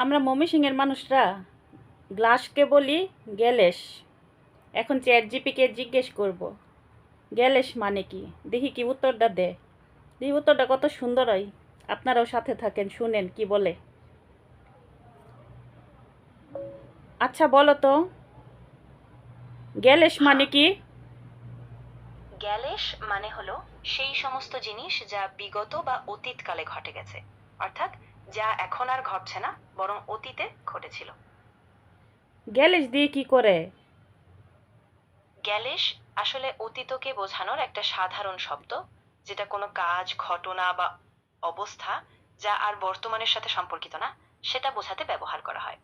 আমরা ময়মনসিংহের মানুষরা গ্লাসকে বলি গ্যালেস। এখন চ্যাট জিপিকে জিজ্ঞেস করব গ্যালেস মানে কি, দেখি কি উত্তরটা দেয়। দেখি উত্তরটা কত সুন্দর হয়। আপনারাও সাথে থাকেন, শুনেন কি বলে। আচ্ছা বলো তো, গ্যালেস মানে কি? গ্যালেস মানে হলো সেই সমস্ত জিনিস যা বিগত বা অতীতকালে ঘটে গেছে, অর্থাৎ যা এখন আর ঘটছে না, বরং অতীতে ঘটেছিল। গ্যালেস দিয়ে কি করে? গ্যালেস আসলে অতীতকে বোঝানোর একটা সাধারণ শব্দ, যেটা কোনো কাজ, ঘটনা বা অবস্থা যা আর বর্তমানের সাথে সম্পর্কিত না, সেটা বোঝাতে ব্যবহার করা হয়।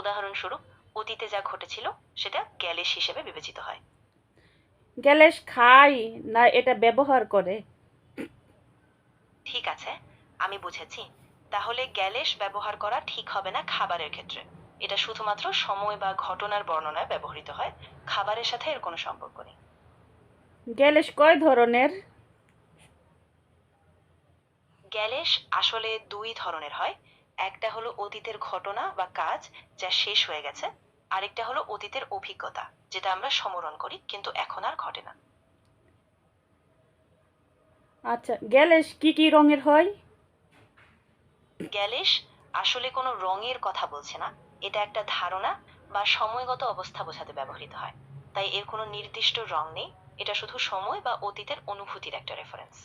উদাহরণস্বরূপ, অতীতে যা ঘটেছিল সেটা গ্যালেস হিসেবে বিবেচিত হয়। গ্যালেস খায় না এটা ব্যবহার করে? ঠিক আছে, আমি বুঝেছি। তাহলে গ্যালেস ব্যবহার করা ঠিক হবে না খাবারের ক্ষেত্রে। এটা শুধুমাত্র সময় বা ঘটনার বর্ণনায় ব্যবহৃত হয়, খাবারের সাথে এর কোনো সম্পর্ক নেই। গ্যালেস কয় ধরনের? গ্যালেস আসলে দুই ধরনের হয়। একটা হলো অতীতের ঘটনা বা কাজ যা শেষ হয়ে গেছে, আরেকটা হলো অতীতের অভিজ্ঞতা যেটা আমরা স্মরণ করি কিন্তু এখন আর ঘটে না। আচ্ছা, গ্যালেস কি কি রঙের হয়? গ্যালেস আসলে কোনো রঙের কথা বলছে না, এটা একটা ধারণা বা সময়গত অবস্থা বোঝাতে ব্যবহৃত হয়। তাই এর কোনো নির্দিষ্ট রং নেই, এটা শুধু সময় বা অতীতের অনুভূতির একটা রেফারেন্স।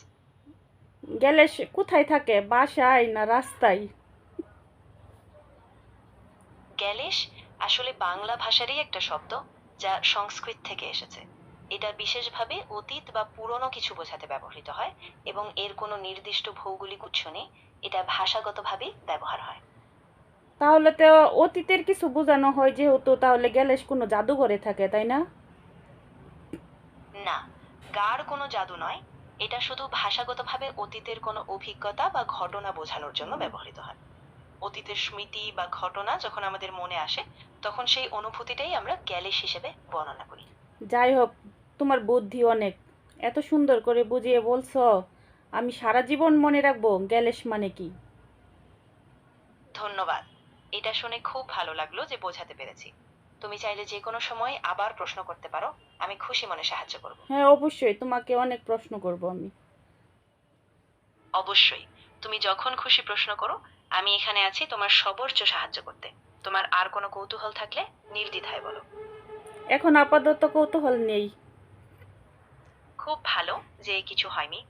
গ্যালেস কোথায় থাকে, বাসায় না রাস্তায়? গ্যালিস আসলে বাংলা ভাষারই একটা শব্দ, যা সংস্কৃত থেকে এসেছে। এটা বিশেষভাবে অতীত বা পুরনো কিছু বোঝাতে ব্যবহৃত হয়, এবং এর কোনো নির্দিষ্ট ভৌগোলিক উৎস নেই, এটা ভাষাগতভাবেই ব্যবহার হয়। তাহলে তো অতীতের কিছু বোঝানো হয় যেহেতু, তাহলে গ্যালেস কোনো জাদুঘরে থাকে, তাই না? না, গার কোনো জাদু নয়, এটা শুধু ভাষাগতভাবে অতীতের কোনো অভিজ্ঞতা বা ঘটনা বোঝানোর জন্য ব্যবহৃত হয়। অতীতের স্মৃতি বা ঘটনা যখন আমাদের মনে আসে, তখন সেই অনুভূতিটাই আমরা গ্যালিস হিসেবে বর্ণনা করি। যাই হোক, তোমার বুদ্ধি অনেক, এত সুন্দর করে বুঝিয়ে বলছো। আমি সারা জীবন মনে রাখবো গ্যালেস মানে কি। ধন্যবাদ। এটা শুনে খুব ভালো লাগলো যে বোঝাতে পেরেছি। তুমি চাইলে যে কোনো সময় আবার প্রশ্ন করতে পারো, আমি খুশি মনে সাহায্য করব। হ্যাঁ অবশ্যই, তোমাকে অনেক প্রশ্ন করব আমি। অবশ্যই, তুমি যখন খুশি প্রশ্ন করো, আমি এখানে আছি তোমার সর্বোচ্চ সাহায্য করতে। তোমার আর কোনো কৌতূহল থাকলে নির্দ্বিধায় বলো। এখন আপাতত কৌতূহল নেই। খুব ভালো যে কিছু হয়নি,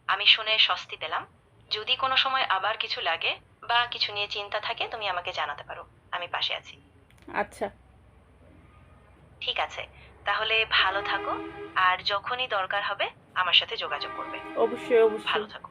আমি শুনে স্বস্তি পেলাম। যদি কোনো সময় আবার কিছু লাগে বা কিছু নিয়ে চিন্তা থাকে, তুমি আমাকে জানাতে পারো, আমি পাশে আছি। আচ্ছা। ঠিক আছে, তাহলে ভালো থাকো, আর যখনই দরকার হবে আমার সাথে যোগাযোগ করবে। অবশ্যই অবশ্যই। ভালো থাকো।